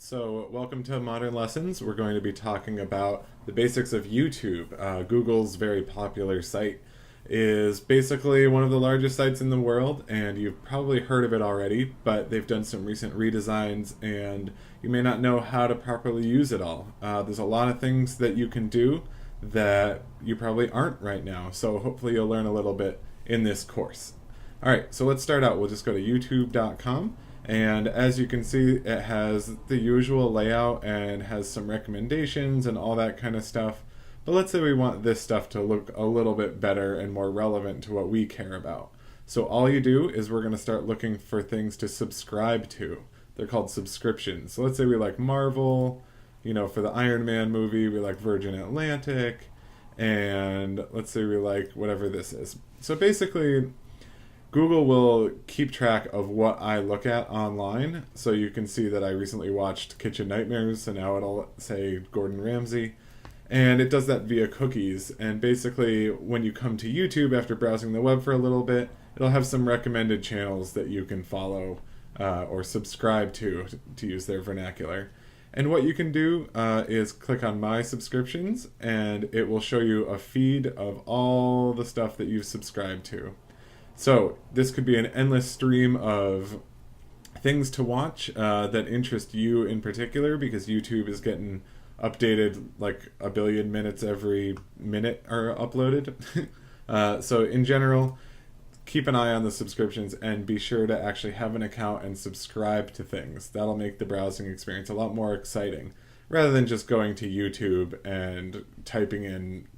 So, welcome to Modern Lessons. We're going to be talking about the basics of YouTube. Google's very popular site is basically one of the largest sites in the world, and you've probably heard of it already, but they've done some recent redesigns, and you may not know how to properly use it all. There's a lot of things that you can do that you probably aren't right now, so hopefully you'll learn a little bit in this course. Alright, so let's start out. We'll just go to youtube.com. And as you can see, it has the usual layout and has some recommendations and all that kind of stuff. But let's say we want this stuff to look a little bit better and more relevant to what we care about. So all you do is we're going to start looking for things to subscribe to. They're called subscriptions. So let's say we like Marvel, for the Iron Man movie, we like Virgin Atlantic, and let's say we like whatever this is. So basically, Google will keep track of what I look at online, so you can see that I recently watched Kitchen Nightmares, and now it'll say Gordon Ramsay, and it does that via cookies. And basically, when you come to YouTube after browsing the web for a little bit, it'll have some recommended channels that you can follow or subscribe to use their vernacular. And what you can do is click on My Subscriptions, and it will show you a feed of all the stuff that you've subscribed to. So this could be an endless stream of things to watch that interest you in particular, because YouTube is getting updated like a billion minutes every minute are uploaded. So in general, keep an eye on the subscriptions and be sure to actually have an account and subscribe to things. That'll make the browsing experience a lot more exciting, rather than just going to YouTube and typing in,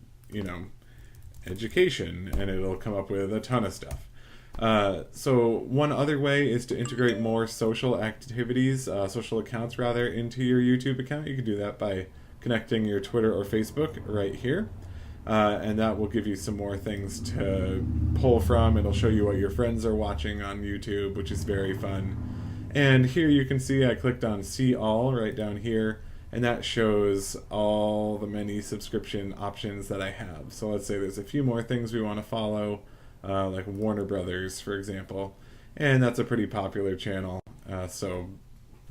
education, and it'll come up with a ton of stuff. So one other way is to integrate more social activities, social accounts rather, into your YouTube account. You can do that by connecting your Twitter or Facebook right here. And that will give you some more things to pull from. It'll show you what your friends are watching on YouTube, which is very fun. And here you can see I clicked on See All right down here, and that shows all the many subscription options that I have. So let's say there's a few more things we want to follow, like Warner Brothers, for example, and that's a pretty popular channel. So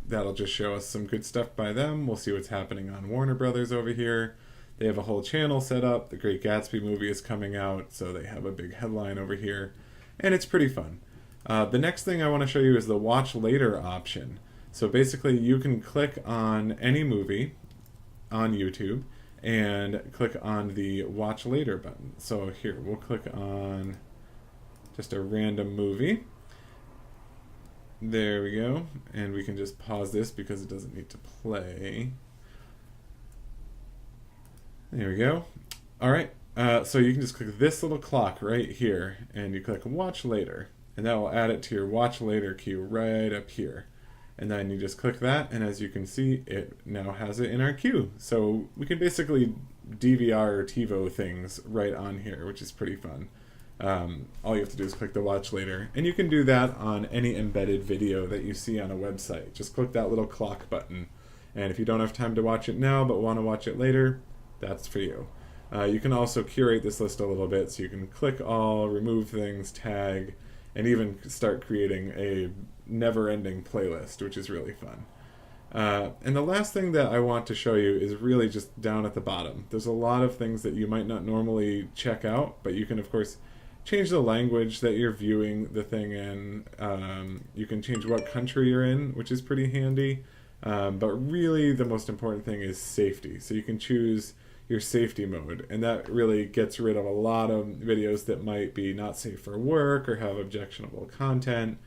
that'll just show us some good stuff by them. We'll see what's happening on Warner Brothers over here. They have a whole channel set up. The Great Gatsby movie is coming out, so they have a big headline over here, and it's pretty fun. The next thing I want to show you is the Watch Later option. So basically, you can click on any movie on YouTube and click on the Watch Later button. So here, we'll click on just a random movie. There we go. And we can just pause this because it doesn't need to play. There we go. Alright, so you can just click this little clock right here, and you click Watch Later, and that will add it to your Watch Later queue right up here. And then you just click that, and as you can see, it now has it in our queue. So we can basically DVR or TiVo things right on here, which is pretty fun. All you have to do is click the Watch Later, and you can do that on any embedded video that you see on a website. Just click that little clock button, and if you don't have time to watch it now but want to watch it later, that's for you. You can also curate this list a little bit, so you can click all, remove things, tag, and even start creating a never-ending playlist, which is really fun. And the last thing that I want to show you is really just down at the bottom. There's a lot of things that you might not normally check out, but you can, of course, change the language that you're viewing the thing in. You can change what country you're in, which is pretty handy. But really the most important thing is safety. So you can choose your safety mode, and that really gets rid of a lot of videos that might be not safe for work or have objectionable content,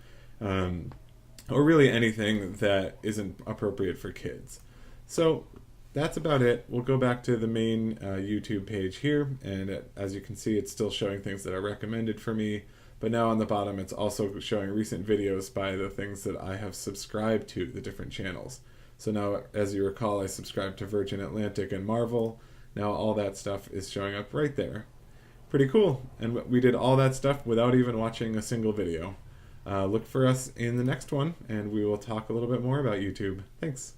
or really anything that isn't appropriate for kids. So that's about it. We'll go back to the main YouTube page here, and as you can see, it's still showing things that are recommended for me, but now on the bottom it's also showing recent videos by the things that I have subscribed to, the different channels. So now, as you recall, I subscribed to Virgin Atlantic and Marvel. Now all that stuff is showing up right there. Pretty cool, and we did all that stuff without even watching a single video. Look for us in the next one, and we will talk a little bit more about YouTube. Thanks.